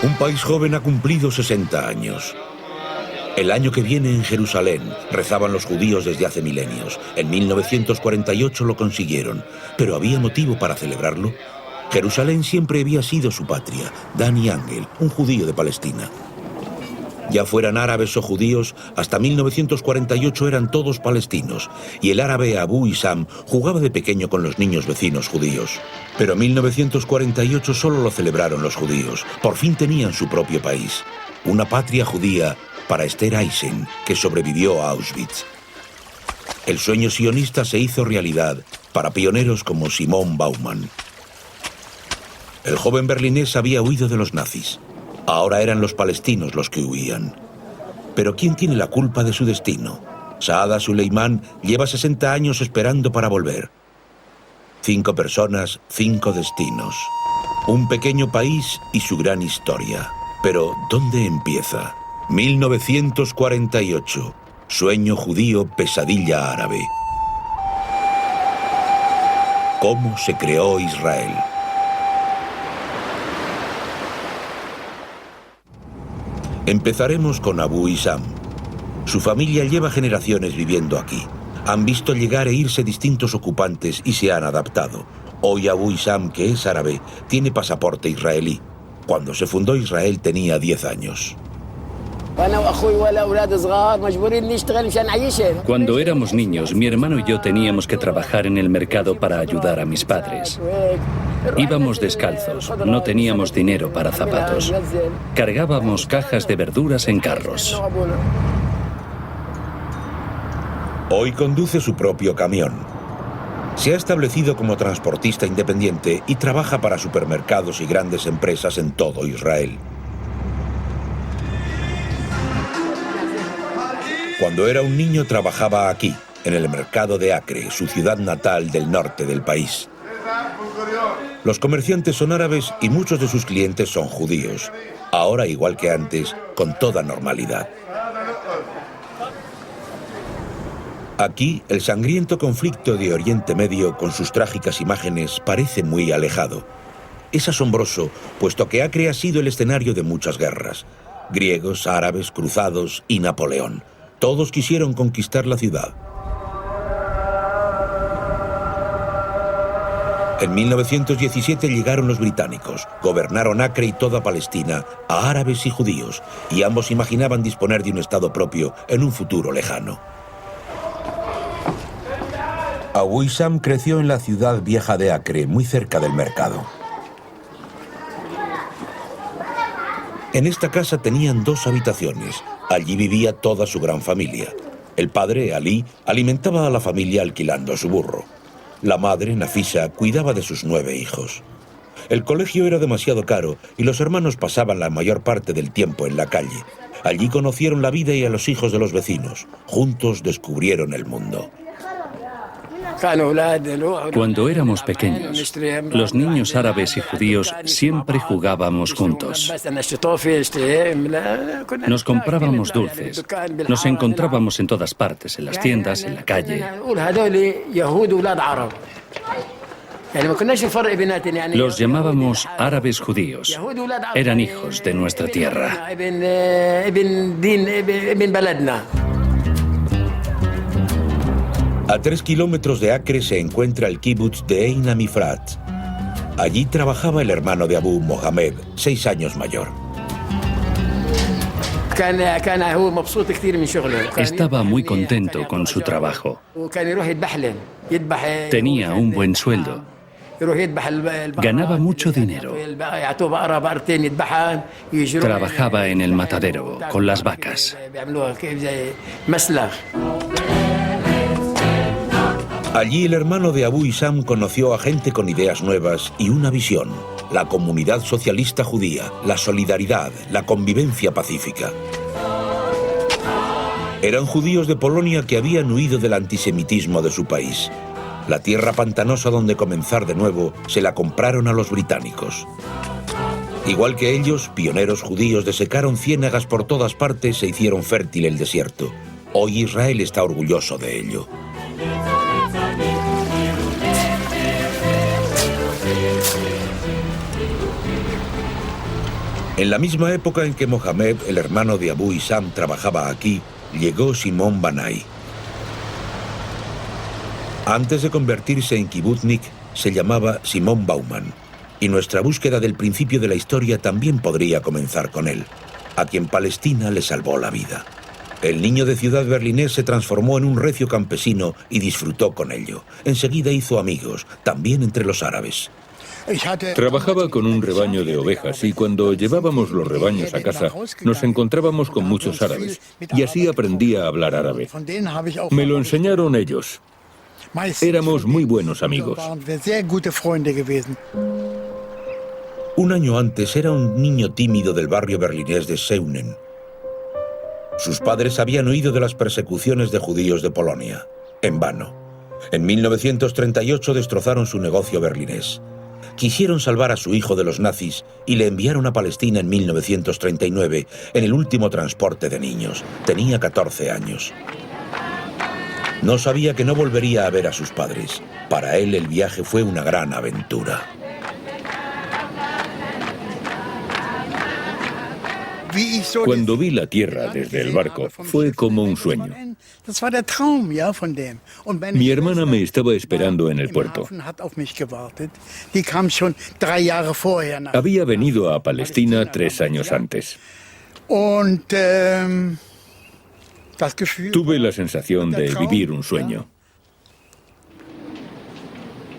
Un país joven ha cumplido 60 años. El año que viene en Jerusalén, rezaban los judíos desde hace milenios. En 1948 lo consiguieron, pero ¿había motivo para celebrarlo? Jerusalén siempre había sido su patria. Dani Angel, un judío de Palestina. Ya fueran árabes o judíos, hasta 1948 eran todos palestinos, y el árabe Abu Isam jugaba de pequeño con los niños vecinos judíos. Pero en 1948 solo lo celebraron los judíos. Por fin tenían su propio país. Una patria judía para Esther Eisen, que sobrevivió a Auschwitz. El sueño sionista se hizo realidad para pioneros como Simón Baumann. El joven berlinés había huido de los nazis. Ahora eran los palestinos los que huían. Pero ¿quién tiene la culpa de su destino? Saada Suleiman lleva 60 años esperando para volver. 5 personas, 5 destinos. Un pequeño país y su gran historia. Pero, ¿dónde empieza? 1948. Sueño judío, pesadilla árabe. ¿Cómo se creó Israel? Empezaremos con Abu Isam. Su familia lleva generaciones viviendo aquí. Han visto llegar e irse distintos ocupantes y se han adaptado. Hoy Abu Isam, que es árabe, tiene pasaporte israelí. Cuando se fundó Israel tenía 10 años. Cuando éramos niños, mi hermano y yo teníamos que trabajar en el mercado para ayudar a mis padres. Íbamos descalzos, no teníamos dinero para zapatos. Cargábamos cajas de verduras en carros. Hoy conduce su propio camión. Se ha establecido como transportista independiente y trabaja para supermercados y grandes empresas en todo Israel. Cuando era un niño trabajaba aquí, en el mercado de Acre, su ciudad natal del norte del país. Los comerciantes son árabes y muchos de sus clientes son judíos. Ahora, igual que antes, con toda normalidad. Aquí, el sangriento conflicto de Oriente Medio, con sus trágicas imágenes, parece muy alejado. Es asombroso, puesto que Acre ha sido el escenario de muchas guerras. Griegos, árabes, cruzados y Napoleón. Todos quisieron conquistar la ciudad. En 1917 llegaron los británicos, gobernaron Acre y toda Palestina, a árabes y judíos, y ambos imaginaban disponer de un estado propio en un futuro lejano. Abu Isam creció en la ciudad vieja de Acre, muy cerca del mercado. En esta casa tenían 2 habitaciones. Allí vivía toda su gran familia. El padre, Ali, alimentaba a la familia alquilando su burro. La madre, Nafisa, cuidaba de sus 9 hijos. El colegio era demasiado caro y los hermanos pasaban la mayor parte del tiempo en la calle. Allí conocieron la vida y a los hijos de los vecinos. Juntos descubrieron el mundo. Cuando éramos pequeños, los niños árabes y judíos siempre jugábamos juntos. Nos comprábamos dulces, nos encontrábamos en todas partes, en las tiendas, en la calle. Los llamábamos árabes judíos. Eran hijos de nuestra tierra. A 3 kilómetros de Acre se encuentra el kibutz de Ein Amifrat. Allí trabajaba el hermano de Abu, Mohamed, 6 años mayor. Estaba muy contento con su trabajo. Tenía un buen sueldo. Ganaba mucho dinero. Trabajaba en el matadero, con las vacas. Allí el hermano de Abu Isam conoció a gente con ideas nuevas y una visión: la comunidad socialista judía, la solidaridad, la convivencia pacífica. Eran judíos de Polonia que habían huido del antisemitismo de su país. La tierra pantanosa donde comenzar de nuevo se la compraron a los británicos. Igual que ellos, pioneros judíos desecaron ciénagas por todas partes e hicieron fértil el desierto. Hoy Israel está orgulloso de ello. En la misma época en que Mohamed, el hermano de Abu Isam, trabajaba aquí, llegó Simón Banai. Antes de convertirse en kibbutznik, se llamaba Simón Bauman, y nuestra búsqueda del principio de la historia también podría comenzar con él, a quien Palestina le salvó la vida. El niño de ciudad berlinés se transformó en un recio campesino y disfrutó con ello. Enseguida hizo amigos, también entre los árabes. Trabajaba con un rebaño de ovejas y cuando llevábamos los rebaños a casa nos encontrábamos con muchos árabes y así aprendí a hablar árabe. Me lo enseñaron ellos. Éramos muy buenos amigos. Un año antes era un niño tímido del barrio berlinés de Seunen. Sus padres habían huido de las persecuciones de judíos de Polonia. En vano. En 1938 destrozaron su negocio berlinés. Quisieron salvar a su hijo de los nazis y le enviaron a Palestina en 1939 en el último transporte de niños. Tenía 14 años. No sabía que no volvería a ver a sus padres. Para él el viaje fue una gran aventura. Cuando vi la tierra desde el barco, fue como un sueño. Mi hermana me estaba esperando en el puerto. Había venido a Palestina 3 años antes. Tuve la sensación de vivir un sueño.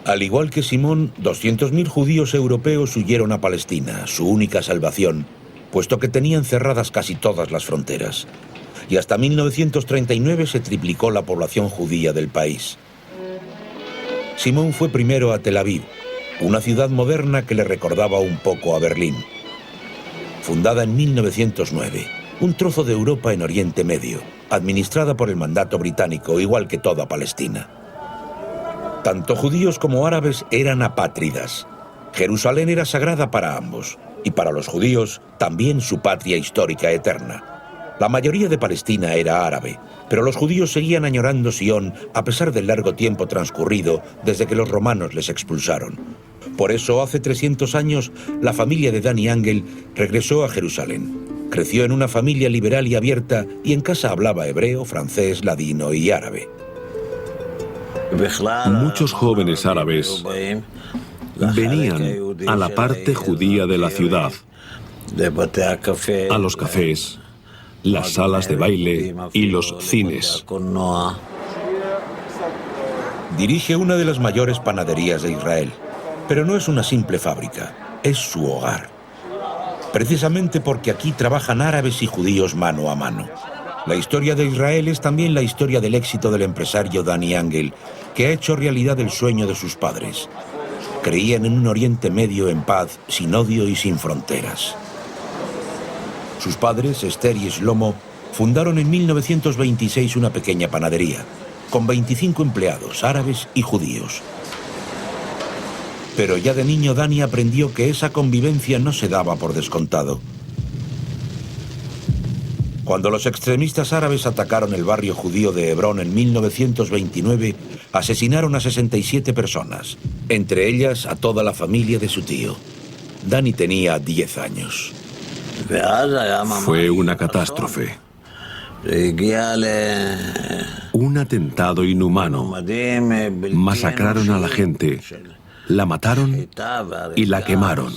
Al igual que Simón, 200.000 judíos europeos huyeron a Palestina, su única salvación, puesto que tenían cerradas casi todas las fronteras. Y hasta 1939 se triplicó la población judía del país. Simón fue primero a Tel Aviv, una ciudad moderna que le recordaba un poco a Berlín. Fundada en 1909, un trozo de Europa en Oriente Medio, administrada por el mandato británico, igual que toda Palestina. Tanto judíos como árabes eran apátridas. Jerusalén era sagrada para ambos, y para los judíos también su patria histórica eterna. La mayoría de Palestina era árabe, pero los judíos seguían añorando Sion a pesar del largo tiempo transcurrido desde que los romanos les expulsaron. Por eso, hace 300 años, la familia de Dani Angel regresó a Jerusalén. Creció en una familia liberal y abierta y en casa hablaba hebreo, francés, ladino y árabe. Muchos jóvenes árabes venían a la parte judía de la ciudad, a los cafés, las salas de baile y los cines. Dirige una de las mayores panaderías de Israel, pero no es una simple fábrica, es su hogar. Precisamente porque aquí trabajan árabes y judíos mano a mano. La historia de Israel es también la historia del éxito del empresario Dani Angel, que ha hecho realidad el sueño de sus padres. Creían en un Oriente Medio en paz, sin odio y sin fronteras. Sus padres, Esther y Shlomo, fundaron en 1926 una pequeña panadería, con 25 empleados, árabes y judíos. Pero ya de niño Dani aprendió que esa convivencia no se daba por descontado. Cuando los extremistas árabes atacaron el barrio judío de Hebrón en 1929, asesinaron a 67 personas, entre ellas a toda la familia de su tío. Dani tenía 10 años. Fue una catástrofe. Un atentado inhumano. Masacraron a la gente, la mataron y la quemaron.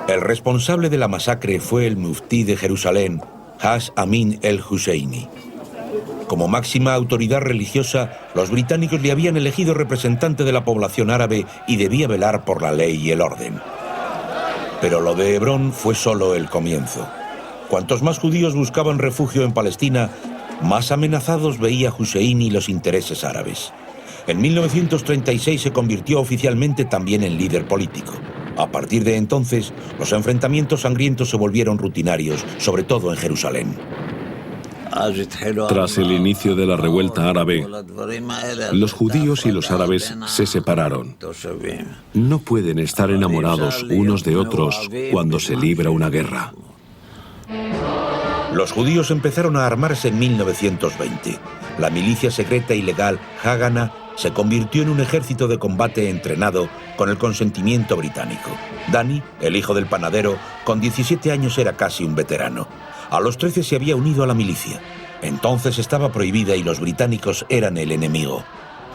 El responsable de la masacre fue el muftí de Jerusalén, Haj Amin el-Husseini. Como máxima autoridad religiosa, los británicos le habían elegido representante de la población árabe y debía velar por la ley y el orden. Pero lo de Hebrón fue solo el comienzo. Cuantos más judíos buscaban refugio en Palestina, más amenazados veía Husseini los intereses árabes. En 1936 se convirtió oficialmente también en líder político. A partir de entonces, los enfrentamientos sangrientos se volvieron rutinarios, sobre todo en Jerusalén. Tras el inicio de la revuelta árabe, los judíos y los árabes se separaron. No pueden estar enamorados unos de otros cuando se libra una guerra. Los judíos empezaron a armarse en 1920. La milicia secreta ilegal Haganah se convirtió en un ejército de combate entrenado con el consentimiento británico. Danny, el hijo del panadero, con 17 años era casi un veterano. A los 13 se había unido a la milicia. Entonces estaba prohibida y los británicos eran el enemigo.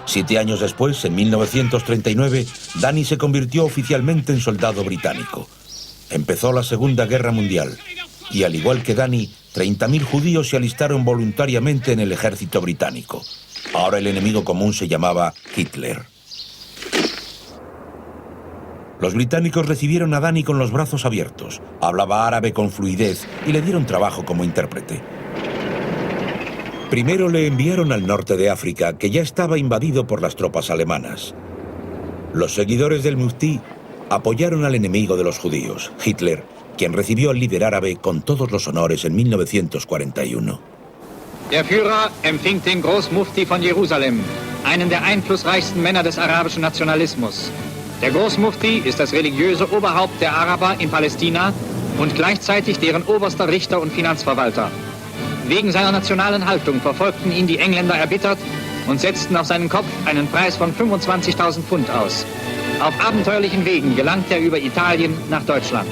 7 años después, en 1939, Danny se convirtió oficialmente en soldado británico. Empezó la Segunda Guerra Mundial y, al igual que Danny, 30.000 judíos se alistaron voluntariamente en el ejército británico. Ahora el enemigo común se llamaba Hitler. Los británicos recibieron a Danny con los brazos abiertos. Hablaba árabe con fluidez y le dieron trabajo como intérprete. Primero le enviaron al norte de África, que ya estaba invadido por las tropas alemanas. Los seguidores del Muftí apoyaron al enemigo de los judíos, Hitler, quien recibió al líder árabe con todos los honores en 1941. Der Führer empfing den Großmufti von Jerusalem, einen der einflussreichsten Männer des arabischen Nationalismus. Der Großmufti ist das religiöse Oberhaupt der Araber in Palästina und gleichzeitig deren oberster Richter und Finanzverwalter. Wegen seiner nationalen Haltung verfolgten ihn die Engländer erbittert und setzten auf seinen Kopf einen Preis von 25.000 Pfund aus. Auf abenteuerlichen Wegen gelangte er über Italien nach Deutschland.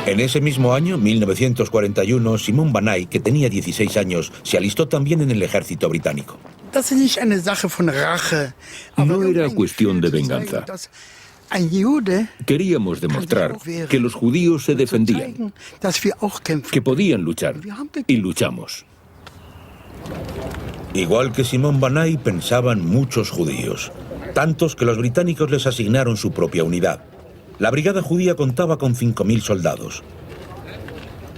En ese mismo año, 1941, Simón Banai, que tenía 16 años, se alistó también en el ejército británico. No era cuestión de venganza. Queríamos demostrar que los judíos se defendían, que podían luchar, y luchamos. Igual que Simón Banai, pensaban muchos judíos, tantos que los británicos les asignaron su propia unidad. La brigada judía contaba con 5.000 soldados.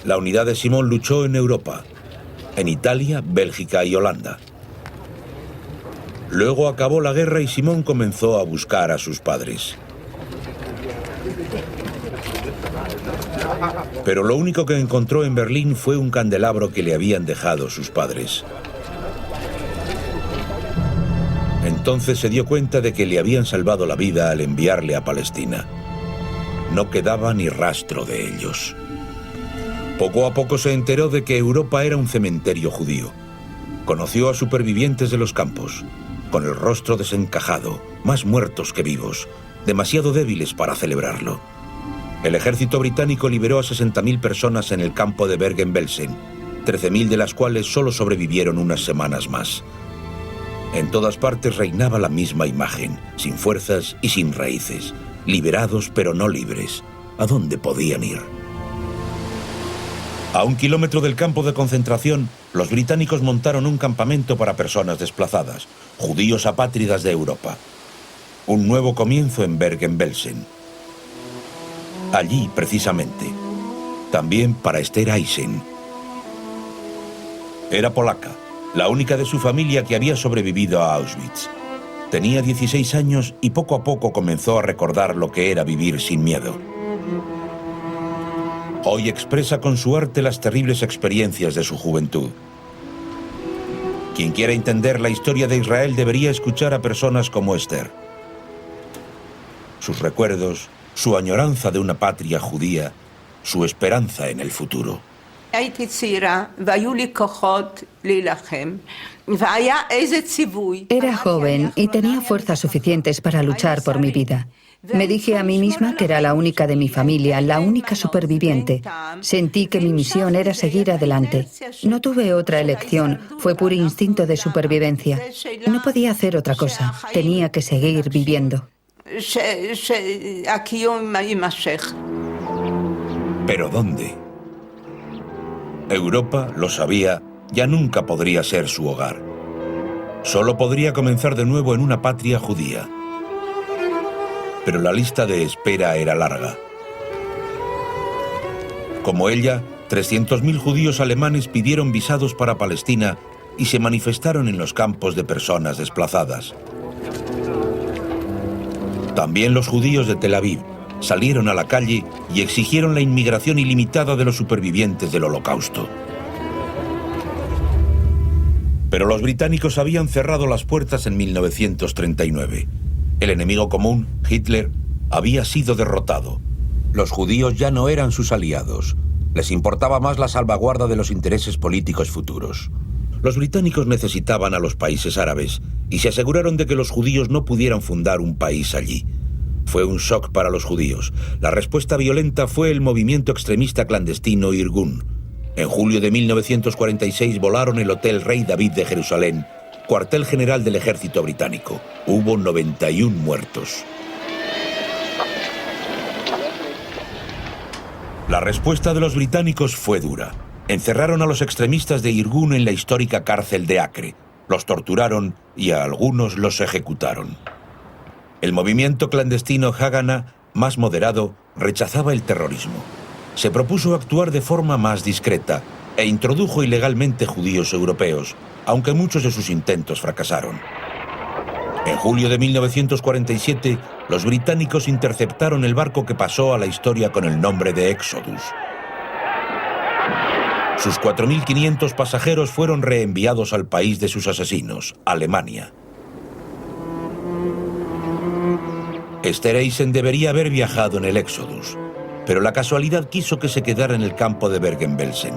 La unidad de Simón luchó en Europa, en Italia, Bélgica y Holanda. Luego acabó la guerra y Simón comenzó a buscar a sus padres. Pero lo único que encontró en Berlín fue un candelabro que le habían dejado sus padres. Entonces se dio cuenta de que le habían salvado la vida al enviarle a Palestina. No quedaba ni rastro de ellos. Poco a poco se enteró de que Europa era un cementerio judío. Conoció a supervivientes de los campos, con el rostro desencajado, más muertos que vivos, demasiado débiles para celebrarlo. El ejército británico liberó a 60.000 personas en el campo de Bergen-Belsen, 13.000 de las cuales solo sobrevivieron unas semanas más. En todas partes reinaba la misma imagen, sin fuerzas y sin raíces, liberados pero no libres. ¿A dónde podían ir? A 1 kilómetro del campo de concentración, los británicos montaron un campamento para personas desplazadas, judíos apátridas de Europa. Un nuevo comienzo en Bergen-Belsen. Allí, precisamente, también para Esther Eisen. Era polaca, la única de su familia que había sobrevivido a Auschwitz. Tenía 16 años y poco a poco comenzó a recordar lo que era vivir sin miedo. Hoy expresa con su arte las terribles experiencias de su juventud. Quien quiera entender la historia de Israel debería escuchar a personas como Esther. Sus recuerdos, su añoranza de una patria judía, su esperanza en el futuro. Era joven y tenía fuerzas suficientes para luchar por mi vida. Me dije a mí misma que era la única de mi familia, la única superviviente. Sentí que mi misión era seguir adelante. No tuve otra elección, fue puro instinto de supervivencia. No podía hacer otra cosa, tenía que seguir viviendo. ¿Pero dónde? Europa, lo sabía, ya nunca podría ser su hogar. Solo podría comenzar de nuevo en una patria judía. Pero la lista de espera era larga. Como ella, 300.000 judíos alemanes pidieron visados para Palestina y se manifestaron en los campos de personas desplazadas. También los judíos de Tel Aviv salieron a la calle y exigieron la inmigración ilimitada de los supervivientes del Holocausto. Pero los británicos habían cerrado las puertas en 1939. El enemigo común, Hitler, había sido derrotado. Los judíos ya no eran sus aliados. Les importaba más la salvaguarda de los intereses políticos futuros. Los británicos necesitaban a los países árabes y se aseguraron de que los judíos no pudieran fundar un país allí. Fue un shock para los judíos. La respuesta violenta fue el movimiento extremista clandestino Irgun. En julio de 1946 volaron el Hotel Rey David de Jerusalén, cuartel general del ejército británico. Hubo 91 muertos. La respuesta de los británicos fue dura. Encerraron a los extremistas de Irgun en la histórica cárcel de Acre. Los torturaron y a algunos los ejecutaron. El movimiento clandestino Haganah, más moderado, rechazaba el terrorismo. Se propuso actuar de forma más discreta e introdujo ilegalmente judíos europeos, aunque muchos de sus intentos fracasaron. En julio de 1947, los británicos interceptaron el barco que pasó a la historia con el nombre de Exodus. Sus 4.500 pasajeros fueron reenviados al país de sus asesinos, Alemania. Esterhazy debería haber viajado en el Exodus, pero la casualidad quiso que se quedara en el campo de Bergen-Belsen.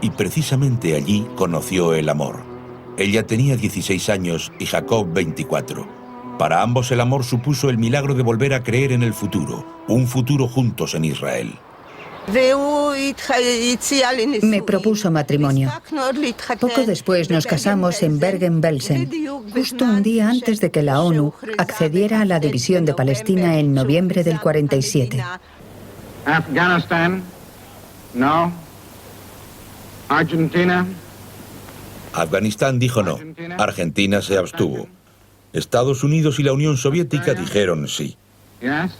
Y precisamente allí conoció el amor. Ella tenía 16 años y Jacob 24. Para ambos el amor supuso el milagro de volver a creer en el futuro, un futuro juntos en Israel. Me propuso matrimonio. Poco después nos casamos en Bergen-Belsen, justo un día antes de que la ONU accediera a la división de Palestina en noviembre del 47. Afganistán, no. Argentina. Afganistán dijo no. Argentina se abstuvo. Estados Unidos y la Unión Soviética dijeron sí. Yes.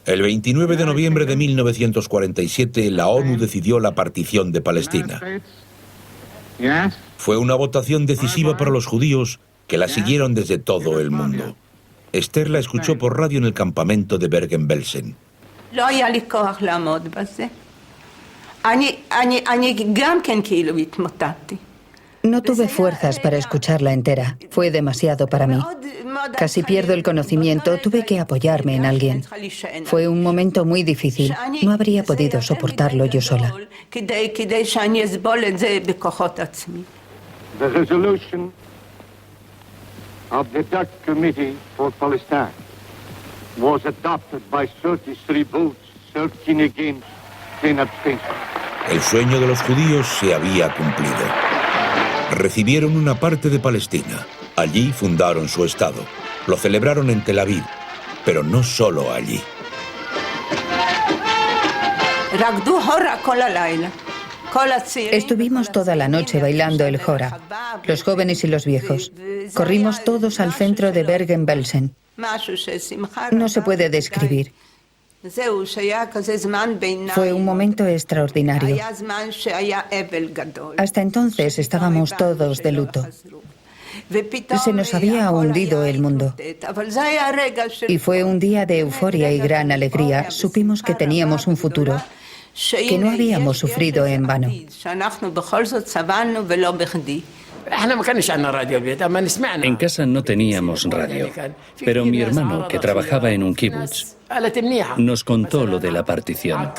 El 29 de noviembre de 1947, la ONU decidió la partición de Palestina. Yes. Fue una votación decisiva para los judíos que la siguieron desde todo el mundo. Esther la escuchó por radio en el campamento de Bergen-Belsen. No tuve fuerzas para escucharla entera. Fue demasiado para mí. Casi pierdo el conocimiento. Tuve que apoyarme en alguien. Fue un momento muy difícil. No habría podido soportarlo yo sola. The resolution of the Dutch Committee for Palestine was adopted by 33 votes, 13 against, 10 abstentions. El sueño de los judíos se había cumplido. Recibieron una parte de Palestina. Allí fundaron su Estado. Lo celebraron en Tel Aviv, pero no solo allí. Estuvimos toda la noche bailando el Hora, los jóvenes y los viejos. Corrimos todos al centro de Bergen-Belsen. No se puede describir. Fue un momento extraordinario. Hasta entonces estábamos todos de luto. Se nos había hundido el mundo. Y fue un día de euforia y gran alegría. Supimos que teníamos un futuro, que no habíamos sufrido en vano. En casa no teníamos radio, pero mi hermano, que trabajaba en un kibutz, nos contó lo de la partición.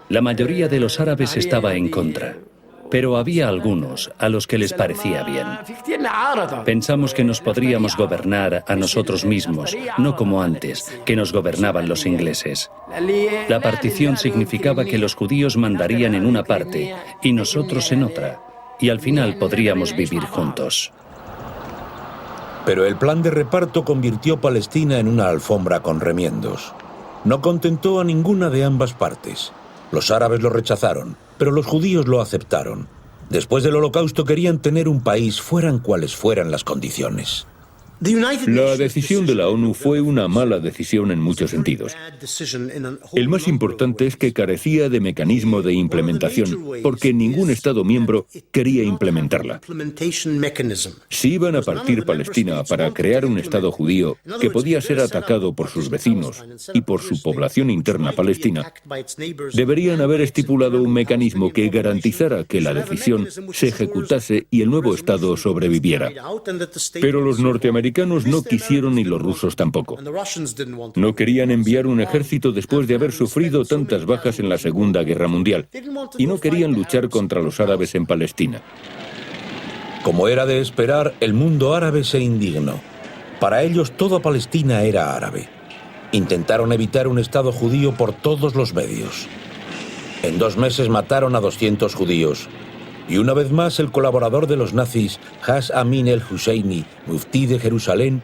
La mayoría de los árabes estaba en contra, pero había algunos a los que les parecía bien. Pensamos que nos podríamos gobernar a nosotros mismos, no como antes, que nos gobernaban los ingleses. La partición significaba que los judíos mandarían en una parte y nosotros en otra, y al final podríamos vivir juntos. Pero el plan de reparto convirtió Palestina en una alfombra con remiendos. No contentó a ninguna de ambas partes. Los árabes lo rechazaron, pero los judíos lo aceptaron. Después del Holocausto querían tener un país, fueran cuales fueran las condiciones. La decisión de la ONU fue una mala decisión en muchos sentidos. El más importante es que carecía de mecanismo de implementación, porque ningún Estado miembro quería implementarla. Si iban a partir Palestina para crear un Estado judío que podía ser atacado por sus vecinos y por su población interna palestina, deberían haber estipulado un mecanismo que garantizara que la decisión se ejecutase y el nuevo Estado sobreviviera. Pero los norteamericanos americanos no quisieron y los rusos tampoco. No querían enviar un ejército después de haber sufrido tantas bajas en la Segunda Guerra Mundial. Y no querían luchar contra los árabes en Palestina. Como era de esperar, el mundo árabe se indignó. Para ellos toda Palestina era árabe. Intentaron evitar un Estado judío por todos los medios. En 2 meses mataron a 200 judíos. Y una vez más el colaborador de los nazis, Haj Amin el-Husseini, muftí de Jerusalén,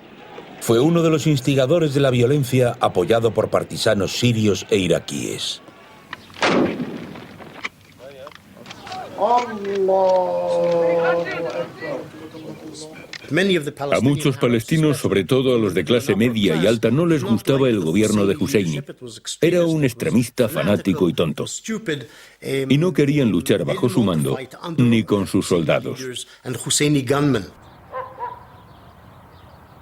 fue uno de los instigadores de la violencia, apoyado por partisanos sirios e iraquíes. A muchos palestinos, sobre todo a los de clase media y alta, no les gustaba el gobierno de Husseini. Era un extremista fanático y tonto. Y no querían luchar bajo su mando ni con sus soldados.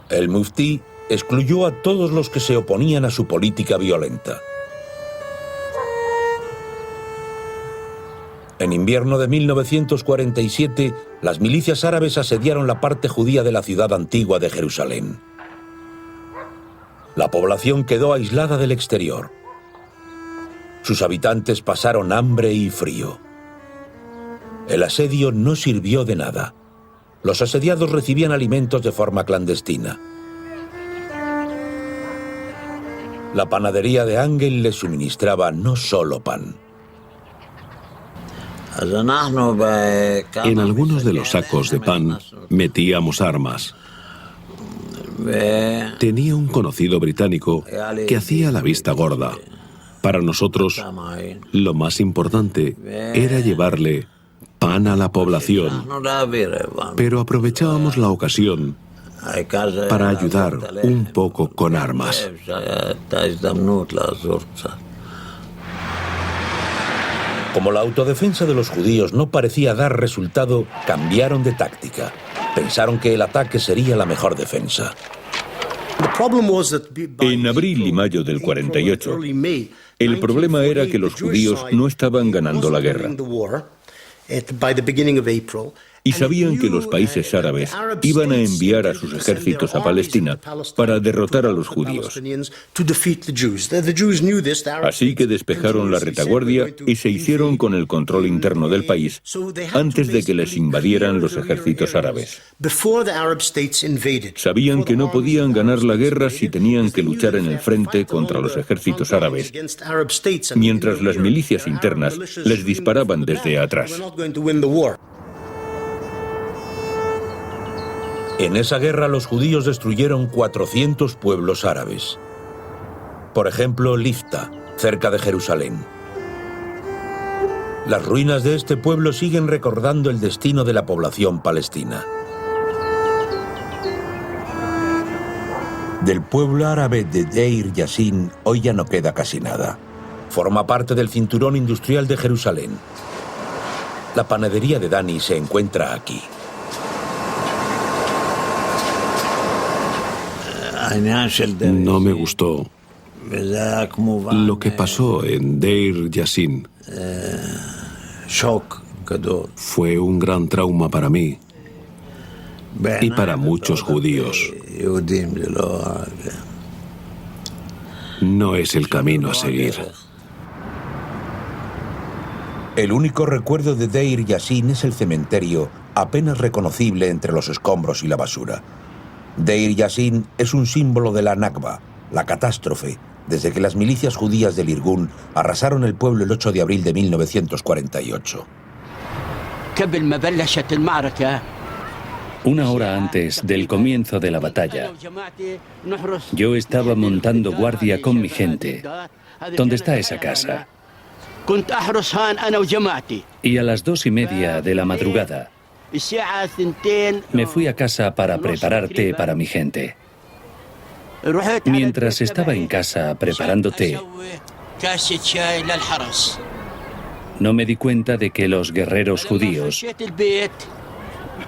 El muftí excluyó a todos los que se oponían a su política violenta. En invierno de 1947, las milicias árabes asediaron la parte judía de la ciudad antigua de Jerusalén. La población quedó aislada del exterior. Sus habitantes pasaron hambre y frío. El asedio no sirvió de nada. Los asediados recibían alimentos de forma clandestina. La panadería de Angel les suministraba no solo pan. En algunos de los sacos de pan metíamos armas. Tenía un conocido británico que hacía la vista gorda. Para nosotros, lo más importante era llevarle pan a la población, pero aprovechábamos la ocasión para ayudar un poco con armas. Como la autodefensa de los judíos no parecía dar resultado, cambiaron de táctica. Pensaron que el ataque sería la mejor defensa. En abril y mayo del 48, el problema era que los judíos no estaban ganando la guerra. Y sabían que los países árabes iban a enviar a sus ejércitos a Palestina para derrotar a los judíos. Así que despejaron la retaguardia y se hicieron con el control interno del país antes de que les invadieran los ejércitos árabes. Sabían que no podían ganar la guerra si tenían que luchar en el frente contra los ejércitos árabes, mientras las milicias internas les disparaban desde atrás. En esa guerra los judíos destruyeron 400 pueblos árabes. Por ejemplo, Lifta, cerca de Jerusalén. Las ruinas de este pueblo siguen recordando el destino de la población palestina. Del pueblo árabe de Deir Yassin hoy ya no queda casi nada. Forma parte del cinturón industrial de Jerusalén. La panadería de Dani se encuentra aquí. No me gustó lo que pasó en Deir Yassin. Fue un gran trauma para mí y para muchos judíos. No es el camino a seguir. El único recuerdo de Deir Yassin es el cementerio, apenas reconocible entre los escombros y la basura. Deir Yassin es un símbolo de la Nakba, la catástrofe, desde que las milicias judías del Irgun arrasaron el pueblo el 8 de abril de 1948. Una hora antes del comienzo de la batalla, yo estaba montando guardia con mi gente. ¿Dónde está esa casa? Y a las 2:30 de la madrugada, me fui a casa para preparar té para mi gente. Mientras estaba en casa preparando té, no me di cuenta de que los guerreros judíos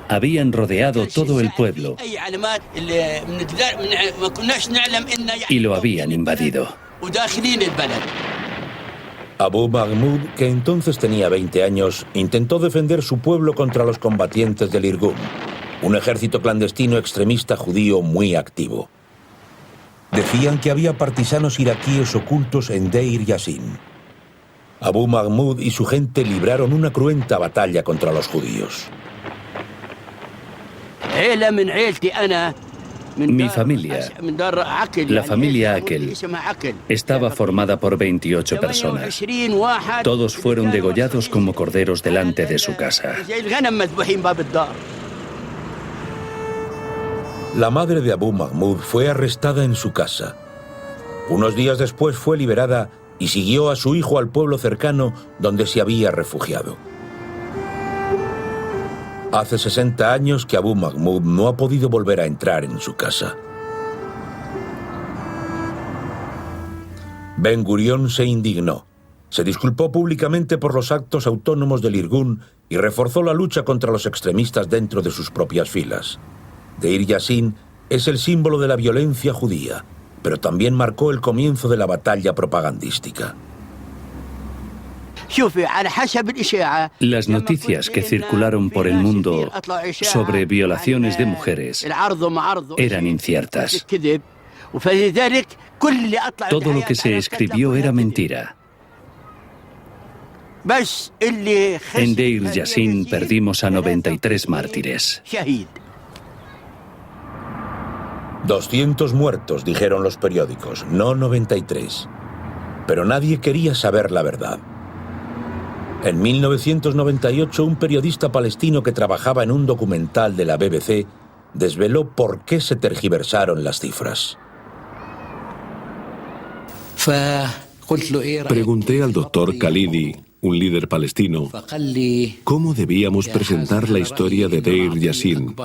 habían rodeado todo el pueblo y lo habían invadido. Abu Mahmoud, que entonces tenía 20 años, intentó defender su pueblo contra los combatientes del Irgun. un ejército clandestino extremista judío muy activo. Decían que había partisanos iraquíes ocultos en Deir Yassin. Abu Mahmoud y su gente libraron una cruenta batalla contra los judíos. Mi familia, la familia Akel, estaba formada por 28 personas. Todos fueron degollados como corderos delante de su casa. La madre de Abu Mahmoud fue arrestada en su casa. Unos días después fue liberada y siguió a su hijo al pueblo cercano donde se había refugiado. Hace 60 años que Abu Mahmoud no ha podido volver a entrar en su casa. Ben Gurión se indignó. Se disculpó públicamente por los actos autónomos del Irgun y reforzó la lucha contra los extremistas dentro de sus propias filas. Deir Yassin es el símbolo de la violencia judía, pero también marcó el comienzo de la batalla propagandística. Las noticias que circularon por el mundo sobre violaciones de mujeres eran inciertas. Todo lo que se escribió era mentira. En Deir Yassin perdimos a 93 mártires. 200 muertos, dijeron los periódicos, no 93. Pero nadie quería saber la verdad. En 1998, un periodista palestino que trabajaba en un documental de la BBC desveló por qué se tergiversaron las cifras. Pregunté al doctor Khalidi, un líder palestino, cómo debíamos presentar la historia de Deir Yassin.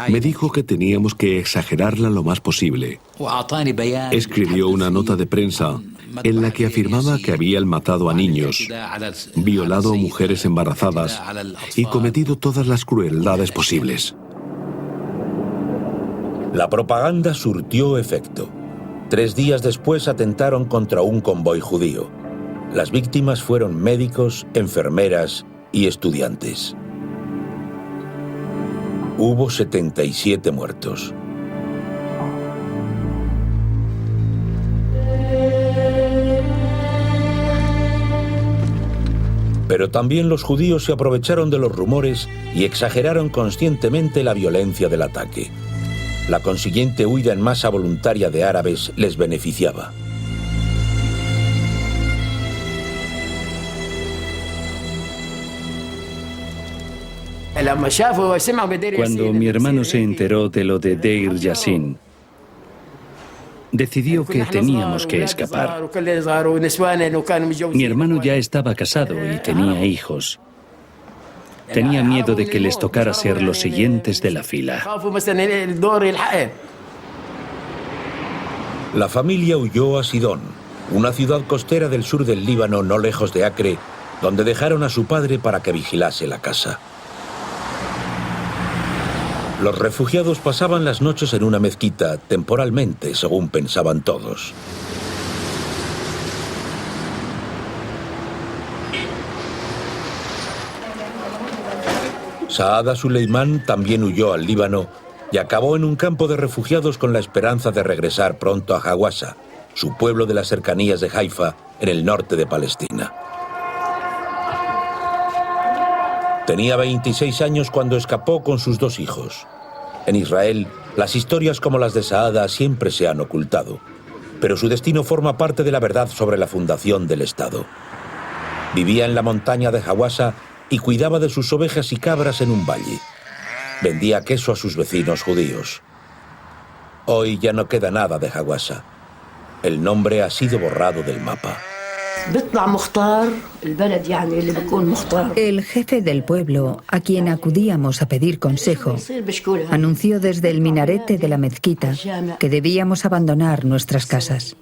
Me dijo que teníamos que exagerarla lo más posible. Escribió una nota de prensa en la que afirmaba que habían matado a niños, violado a mujeres embarazadas y cometido todas las crueldades posibles. La propaganda surtió efecto. 3 días después atentaron contra un convoy judío. Las víctimas fueron médicos, enfermeras y estudiantes. Hubo 77 muertos. Pero también los judíos se aprovecharon de los rumores y exageraron conscientemente la violencia del ataque. La consiguiente huida en masa voluntaria de árabes les beneficiaba. Cuando mi hermano se enteró de lo de Deir Yassin, decidió que teníamos que escapar. Mi hermano ya estaba casado y tenía hijos. Tenía miedo de que les tocara ser los siguientes de la fila. La familia huyó a Sidón, una ciudad costera del sur del Líbano no lejos de Acre, donde dejaron a su padre para que vigilase la casa. Los refugiados pasaban las noches en una mezquita, temporalmente, según pensaban todos. Saada Suleimán también huyó al Líbano y acabó en un campo de refugiados con la esperanza de regresar pronto a Hawassa, su pueblo de las cercanías de Haifa, en el norte de Palestina. Tenía 26 años cuando escapó con sus 2 hijos. En Israel, las historias como las de Saada siempre se han ocultado, pero su destino forma parte de la verdad sobre la fundación del Estado. Vivía en la montaña de Hawassa y cuidaba de sus ovejas y cabras en un valle. Vendía queso a sus vecinos judíos. Hoy ya no queda nada de Hawassa. El nombre ha sido borrado del mapa. El jefe del pueblo, a quien acudíamos a pedir consejo, anunció desde el minarete de la mezquita que debíamos abandonar nuestras casas.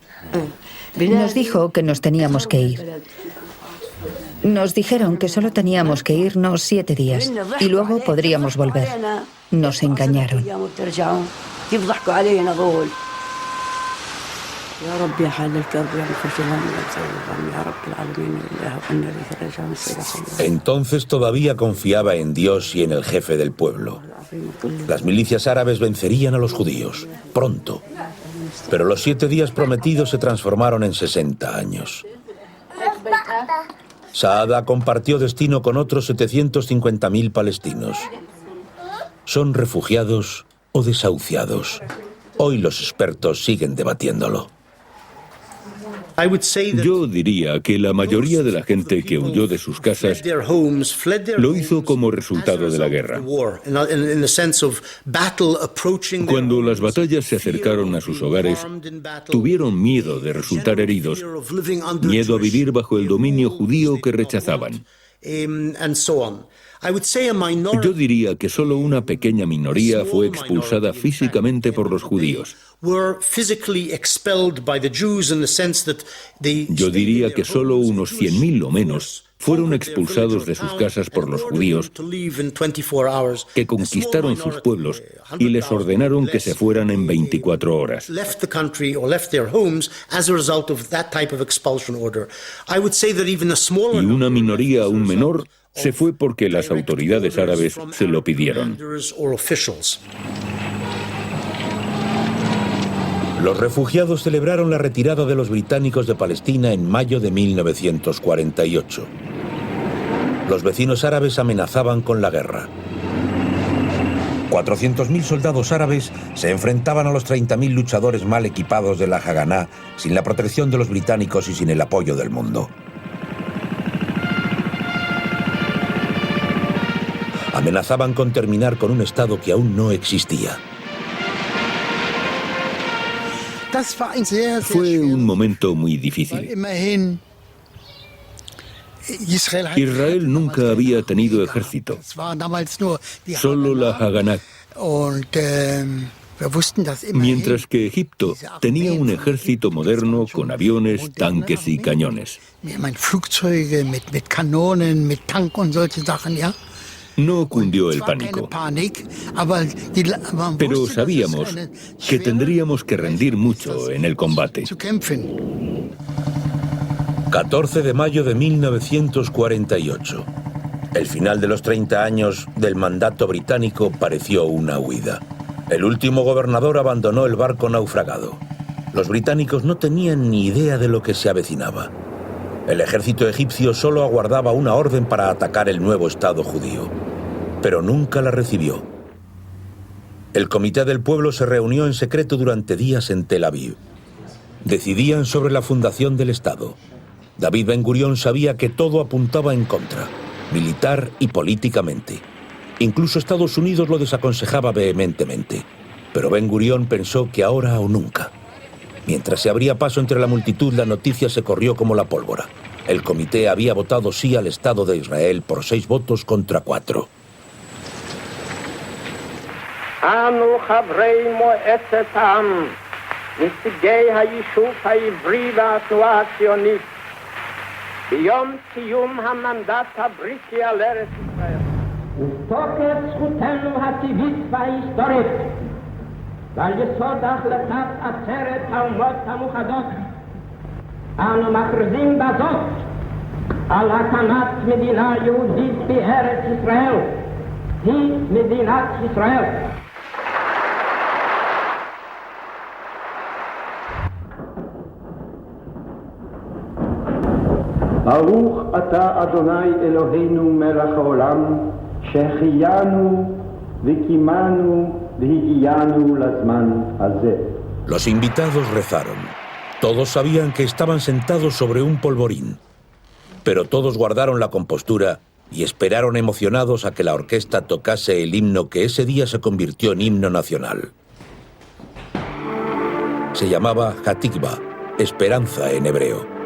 Nos dijo que nos teníamos que ir. Nos dijeron que solo teníamos que irnos 7 días y luego podríamos volver. Nos engañaron. Entonces todavía confiaba en Dios y en el jefe del pueblo. Las milicias árabes vencerían a los judíos, pronto. Pero los 7 días prometidos se transformaron en 60 años. Saada compartió destino con otros 750.000 palestinos. ¿Son refugiados o desahuciados? Hoy los expertos siguen debatiéndolo. Yo diría que la mayoría de la gente que huyó de sus casas lo hizo como resultado de la guerra. Cuando las batallas se acercaron a sus hogares, tuvieron miedo de resultar heridos, miedo a vivir bajo el dominio judío que rechazaban. Yo diría que solo una pequeña minoría fue expulsada físicamente por los judíos. Yo diría que solo unos 100.000 o menos fueron expulsados de sus casas por los judíos, que conquistaron sus pueblos y les ordenaron que se fueran en 24 horas. Y una minoría aún menor se fue porque las autoridades árabes se lo pidieron. Los refugiados celebraron la retirada de los británicos de Palestina en mayo de 1948. Los vecinos árabes amenazaban con la guerra. 400.000 soldados árabes se enfrentaban a los 30.000 luchadores mal equipados de la Haganá, sin la protección de los británicos y sin el apoyo del mundo. Amenazaban con terminar con un Estado que aún no existía. Fue un momento muy difícil. Israel nunca había tenido ejército, solo la Haganá, mientras que Egipto tenía un ejército moderno con aviones, tanques y cañones. No cundió el pánico, pero sabíamos que tendríamos que rendir mucho en el combate. 14 de mayo de 1948. El final de los 30 años del mandato británico pareció una huida. El último gobernador abandonó el barco naufragado. Los británicos no tenían ni idea de lo que se avecinaba. El ejército egipcio solo aguardaba una orden para atacar el nuevo Estado judío, pero nunca la recibió. El Comité del Pueblo se reunió en secreto durante días en Tel Aviv. Decidían sobre la fundación del Estado. David Ben-Gurión sabía que todo apuntaba en contra, militar y políticamente. Incluso Estados Unidos lo desaconsejaba vehementemente, pero Ben-Gurión pensó que ahora o nunca. Mientras se abría paso entre la multitud, la noticia se corrió como la pólvora. El comité había votado sí al Estado de Israel por 6 votos contra 4. אנו חברי מועצת העם, נציגי היישוב העברי והתנועה הציונית, ביום סיום המנדט הבריטי על ארץ ישראל. ותוקף זכותנו הטבעית וההיסטורית, ועל יסוד החלטת עצרת האומות המאוחדות, אנו מכריזים בזאת על הקמת מדינה יהודית בארץ ישראל, היא מדינת ישראל. ברוך אתה אדוני אלוהינו מלך העולם שהחיינו וקיימנו והגיענו לזמן הזה. Los invitados rezaron. Todos sabían que estaban sentados sobre un polvorín, pero todos guardaron la compostura y esperaron emocionados a que la orquesta tocase el himno que ese día se convirtió en himno nacional. Se llamaba Hatikva, esperanza en hebreo.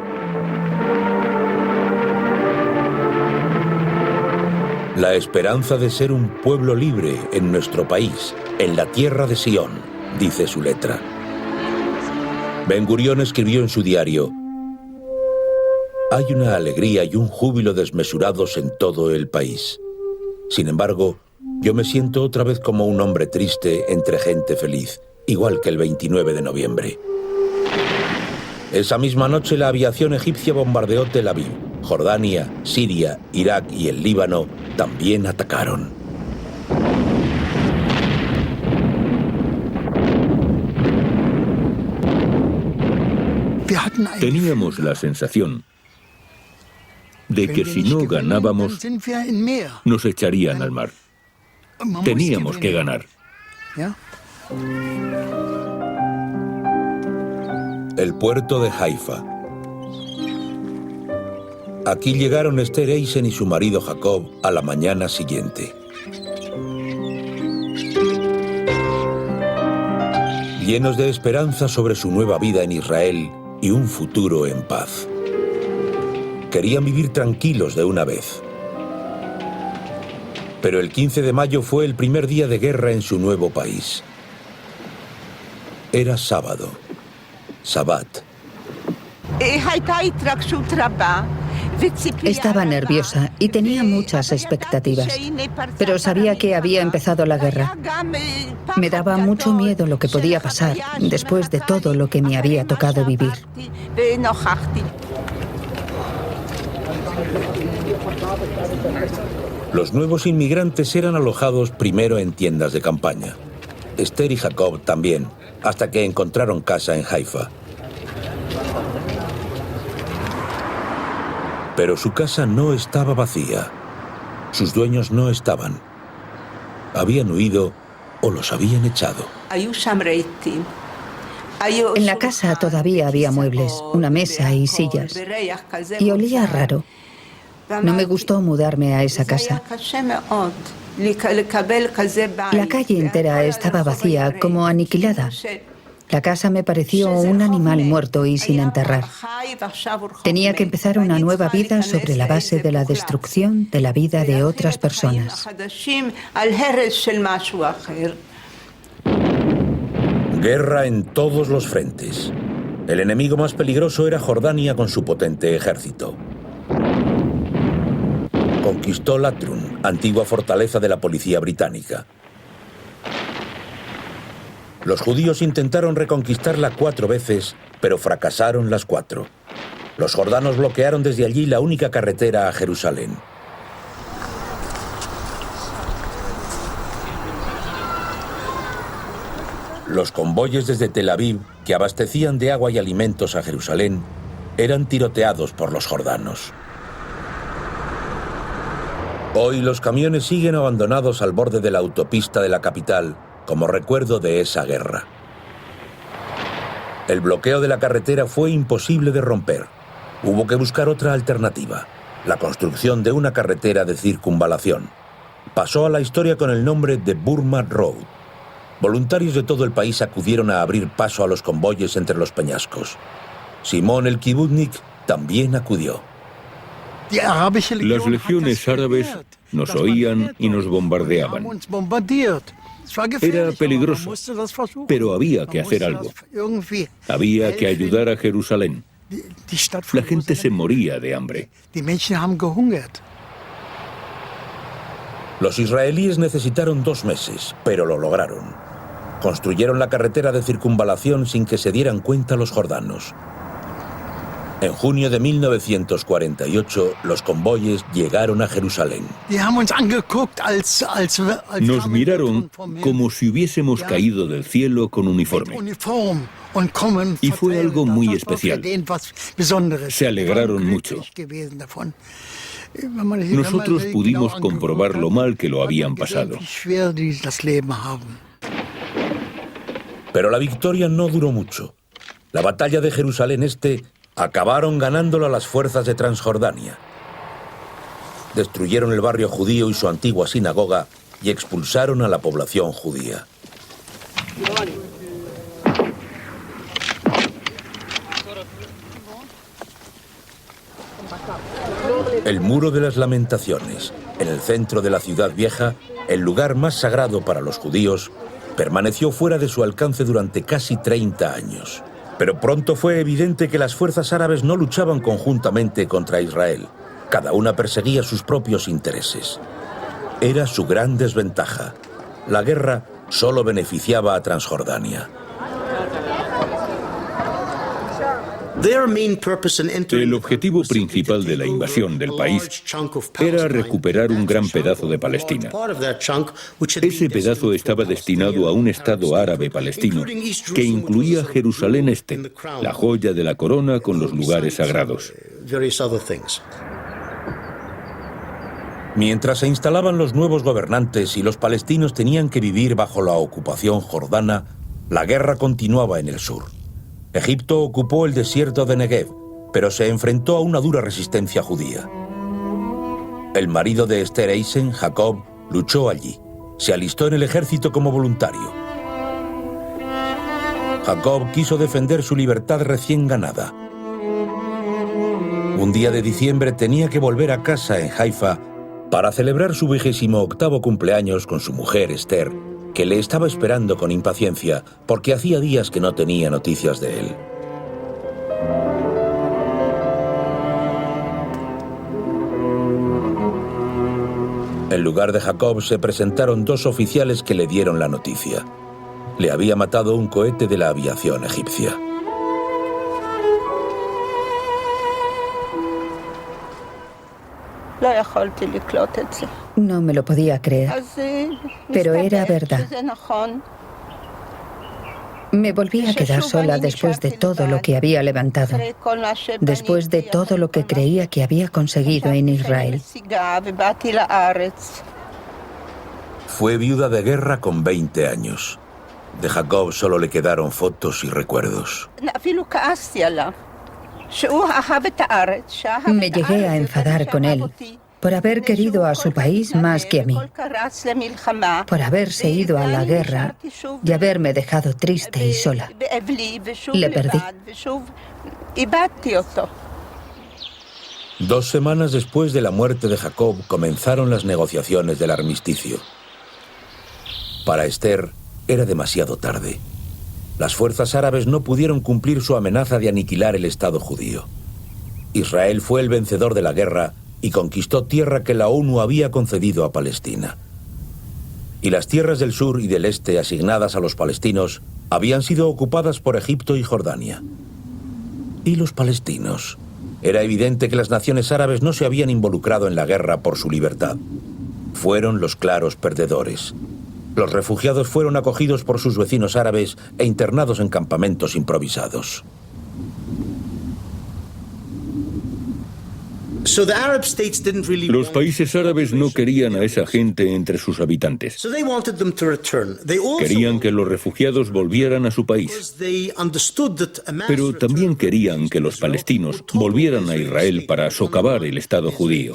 La esperanza de ser un pueblo libre en nuestro país, en la tierra de Sion, dice su letra. Ben-Gurión escribió en su diario: hay una alegría y un júbilo desmesurados en todo el país. Sin embargo, yo me siento otra vez como un hombre triste entre gente feliz, igual que el 29 de noviembre. Esa misma noche la aviación egipcia bombardeó Tel Aviv. Jordania, Siria, Irak y el Líbano también atacaron. Teníamos la sensación de que si no ganábamos, nos echarían al mar. Teníamos que ganar. El puerto de Haifa. Aquí llegaron Esther Eisen y su marido Jacob a la mañana siguiente. Llenos de esperanza sobre su nueva vida en Israel y un futuro en paz. Querían vivir tranquilos de una vez. Pero el 15 de mayo fue el primer día de guerra en su nuevo país. Era sábado. Sabbat. Estaba nerviosa y tenía muchas expectativas, pero sabía que había empezado la guerra. Me daba mucho miedo lo que podía pasar después de todo lo que me había tocado vivir. Los nuevos inmigrantes eran alojados primero en tiendas de campaña. Esther y Jacob también, hasta que encontraron casa en Haifa. Pero su casa no estaba vacía. Sus dueños no estaban. Habían huido o los habían echado. En la casa todavía había muebles, una mesa y sillas. Y olía raro. No me gustó mudarme a esa casa. La calle entera estaba vacía, como aniquilada. La casa me pareció un animal muerto y sin enterrar. Tenía que empezar una nueva vida sobre la base de la destrucción de la vida de otras personas. Guerra en todos los frentes. El enemigo más peligroso era Jordania con su potente ejército. Conquistó Latrun, antigua fortaleza de la policía británica. Los judíos intentaron reconquistarla 4 veces, pero fracasaron las 4. Los jordanos bloquearon desde allí la única carretera a Jerusalén. Los convoyes desde Tel Aviv, que abastecían de agua y alimentos a Jerusalén, eran tiroteados por los jordanos. Hoy los camiones siguen abandonados al borde de la autopista de la capital, como recuerdo de esa guerra. El bloqueo de la carretera fue imposible de romper. Hubo que buscar otra alternativa, la construcción de una carretera de circunvalación. Pasó a la historia con el nombre de Burma Road. Voluntarios de todo el país acudieron a abrir paso a los convoyes entre los peñascos. Simón el Kibutnik también acudió. Las legiones árabes nos oían y nos bombardeaban. Era peligroso, pero había que hacer algo. Había que ayudar a Jerusalén. La gente se moría de hambre. Los israelíes necesitaron 2 meses, pero lo lograron. Construyeron la carretera de circunvalación sin que se dieran cuenta los jordanos. En junio de 1948, los convoyes llegaron a Jerusalén. Nos miraron como si hubiésemos caído del cielo con uniforme. Y fue algo muy especial. Se alegraron mucho. Nosotros pudimos comprobar lo mal que lo habían pasado. Pero la victoria no duró mucho. La batalla de Jerusalén Este acabaron ganándolo a las fuerzas de Transjordania. Destruyeron el barrio judío y su antigua sinagoga y expulsaron a la población judía. El Muro de las Lamentaciones, en el centro de la ciudad vieja, el lugar más sagrado para los judíos, permaneció fuera de su alcance durante casi 30 años. Pero pronto fue evidente que las fuerzas árabes no luchaban conjuntamente contra Israel. Cada una perseguía sus propios intereses. Era su gran desventaja. La guerra solo beneficiaba a Transjordania. El objetivo principal de la invasión del país era recuperar un gran pedazo de Palestina. Ese pedazo estaba destinado a un Estado árabe palestino que incluía Jerusalén Este, la joya de la corona con los lugares sagrados. Mientras se instalaban los nuevos gobernantes y los palestinos tenían que vivir bajo la ocupación jordana, la guerra continuaba en el sur. Egipto ocupó el desierto de Negev, pero se enfrentó a una dura resistencia judía. El marido de Esther Eisen, Jacob, luchó allí. Se alistó en el ejército como voluntario. Jacob quiso defender su libertad recién ganada. Un día de diciembre tenía que volver a casa en Haifa para celebrar su 28º cumpleaños con su mujer Esther, que le estaba esperando con impaciencia porque hacía días que no tenía noticias de él. En lugar de Jacob se presentaron 2 oficiales que le dieron la noticia. Le había matado un cohete de la aviación egipcia. No me lo podía creer, pero era verdad. Me volví a quedar sola después de todo lo que había levantado, después de todo lo que creía que había conseguido en Israel. Fue viuda de guerra con 20 años. De Jacob solo le quedaron fotos y recuerdos. Me llegué a enfadar con él por haber querido a su país más que a mí, por haberse ido a la guerra y haberme dejado triste y sola. Le perdí. 2 semanas después de la muerte de Jacob comenzaron las negociaciones del armisticio. Para Esther era demasiado tarde. Las fuerzas árabes no pudieron cumplir su amenaza de aniquilar el Estado judío. Israel fue el vencedor de la guerra y conquistó tierra que la ONU había concedido a Palestina. Y las tierras del sur y del este asignadas a los palestinos habían sido ocupadas por Egipto y Jordania. ¿Y los palestinos? Era evidente que las naciones árabes no se habían involucrado en la guerra por su libertad. Fueron los claros perdedores. Los refugiados fueron acogidos por sus vecinos árabes e internados en campamentos improvisados. Los países árabes no querían a esa gente entre sus habitantes. Querían que los refugiados volvieran a su país. Pero también querían que los palestinos volvieran a Israel para socavar el Estado judío.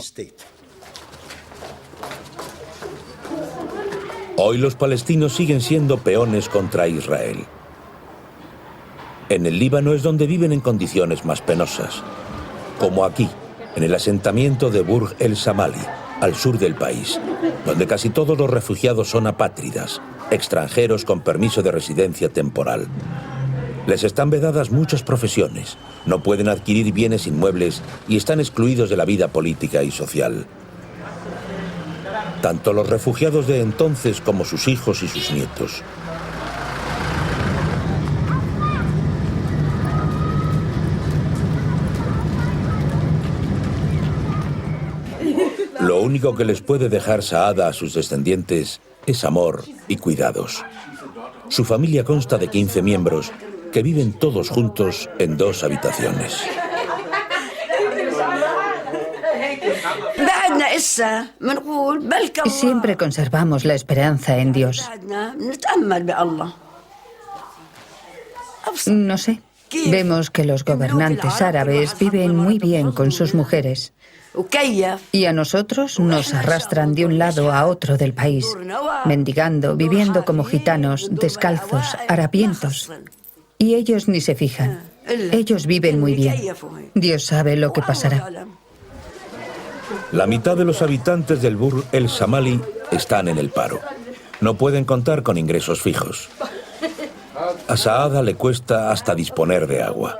Hoy los palestinos siguen siendo peones contra Israel. En el Líbano es donde viven en condiciones más penosas, como aquí, en el asentamiento de Burj el Samali, al sur del país, donde casi todos los refugiados son apátridas, extranjeros con permiso de residencia temporal. Les están vedadas muchas profesiones, no pueden adquirir bienes inmuebles y están excluidos de la vida política y social. Tanto los refugiados de entonces como sus hijos y sus nietos. Lo único que les puede dejar Saada a sus descendientes es amor y cuidados. Su familia consta de 15 miembros que viven todos juntos en 2 habitaciones. Siempre conservamos la esperanza en Dios. No sé. Vemos que los gobernantes árabes viven muy bien con sus mujeres. Y a nosotros nos arrastran de un lado a otro del país, mendigando, viviendo como gitanos, descalzos, harapientos. Y ellos ni se fijan. Ellos viven muy bien. Dios sabe lo que pasará. La mitad de los habitantes del Burj el Samali están en el paro. No pueden contar con ingresos fijos. A Saada le cuesta hasta disponer de agua.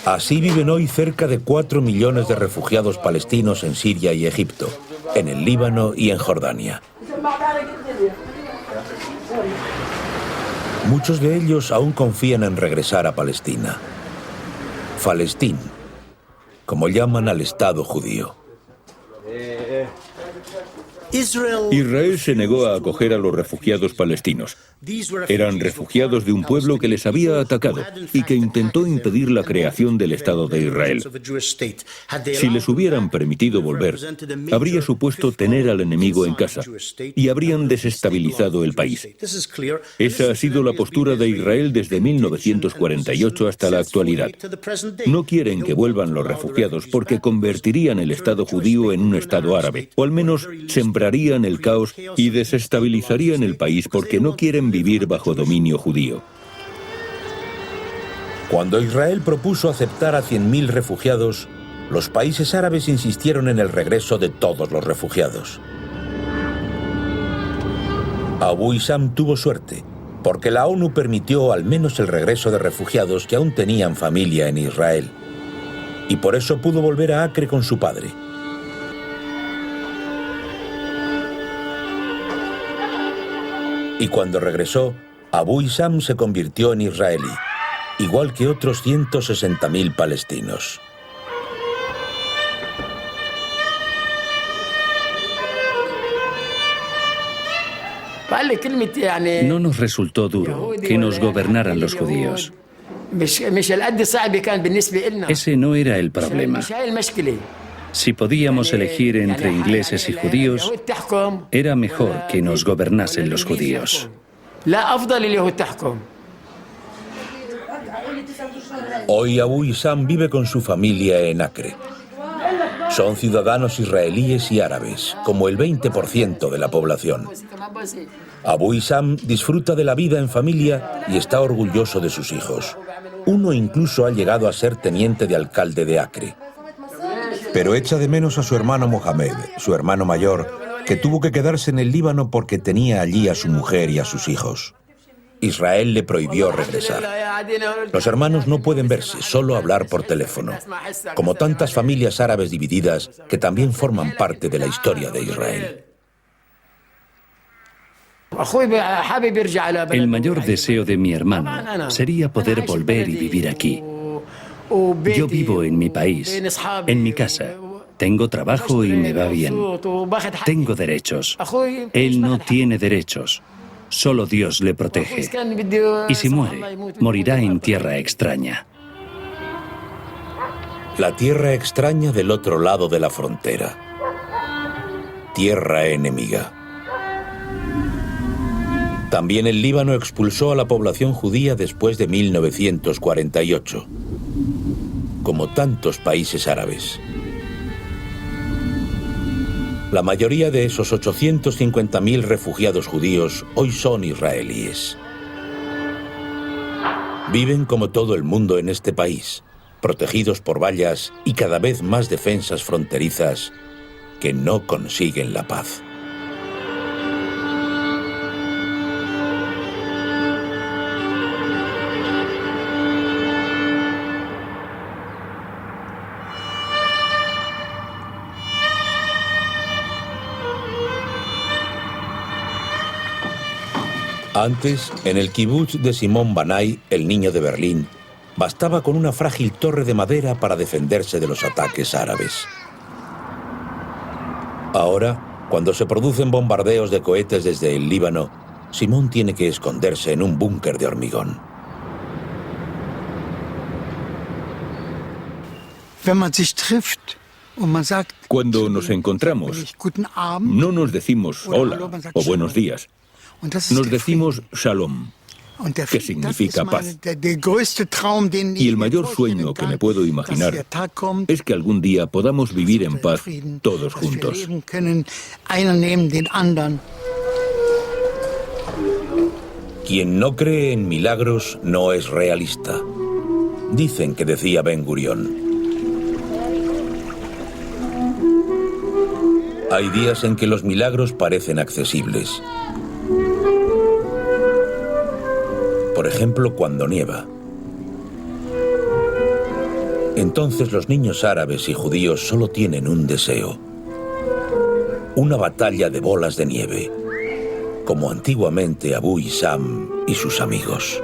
Así viven hoy cerca de 4 millones de refugiados palestinos en Siria y Egipto, en el Líbano y en Jordania. Muchos de ellos aún confían en regresar a Palestina. Falestín, como llaman al Estado judío. Israel se negó a acoger a los refugiados palestinos. Eran refugiados de un pueblo que les había atacado y que intentó impedir la creación del Estado de Israel. Si les hubieran permitido volver, habría supuesto tener al enemigo en casa y habrían desestabilizado el país. Esa ha sido la postura de Israel desde 1948 hasta la actualidad. No quieren que vuelvan los refugiados porque convertirían el Estado judío en un Estado árabe, o al menos sembrarían el caos y desestabilizarían el país porque no quieren vivir bajo dominio judío. Cuando Israel propuso aceptar a 100.000 refugiados, los países árabes insistieron en el regreso de todos los refugiados. Abu Isam tuvo suerte, porque la ONU permitió al menos el regreso de refugiados que aún tenían familia en Israel, y por eso pudo volver a Acre con su padre. Y cuando regresó, Abu Isam se convirtió en israelí, igual que otros 160.000 palestinos. No nos resultó duro que nos gobernaran los judíos. Ese no era el problema. Si podíamos elegir entre ingleses y judíos, era mejor que nos gobernasen los judíos. Hoy Abu Isam vive con su familia en Acre. Son ciudadanos israelíes y árabes, como el 20% de la población. Abu Isam disfruta de la vida en familia y está orgulloso de sus hijos. Uno incluso ha llegado a ser teniente de alcalde de Acre. Pero echa de menos a su hermano Mohamed, su hermano mayor, que tuvo que quedarse en el Líbano porque tenía allí a su mujer y a sus hijos. Israel le prohibió regresar. Los hermanos no pueden verse, solo hablar por teléfono, como tantas familias árabes divididas que también forman parte de la historia de Israel. El mayor deseo de mi hermano sería poder volver y vivir aquí. Yo vivo en mi país, en mi casa. Tengo trabajo y me va bien. Tengo derechos. Él no tiene derechos. Solo Dios le protege. Y si muere, morirá en tierra extraña. La tierra extraña del otro lado de la frontera. Tierra enemiga. También el Líbano expulsó a la población judía después de 1948, como tantos países árabes. La mayoría de esos 850.000 refugiados judíos hoy son israelíes. Viven como todo el mundo en este país, protegidos por vallas y cada vez más defensas fronterizas que no consiguen la paz. Antes, en el kibutz de Simón Banai, el niño de Berlín, bastaba con una frágil torre de madera para defenderse de los ataques árabes. Ahora, cuando se producen bombardeos de cohetes desde el Líbano, Simón tiene que esconderse en un búnker de hormigón. Cuando nos encontramos, no nos decimos hola o buenos días. Nos decimos shalom, que significa paz. Y el mayor sueño que me puedo imaginar es que algún día podamos vivir en paz todos juntos. Quien no cree en milagros no es realista. Dicen que decía Ben Gurión. Hay días en que los milagros parecen accesibles. Por ejemplo, cuando nieva. Entonces los niños árabes y judíos solo tienen un deseo: una batalla de bolas de nieve, como antiguamente Abu Isam y sus amigos.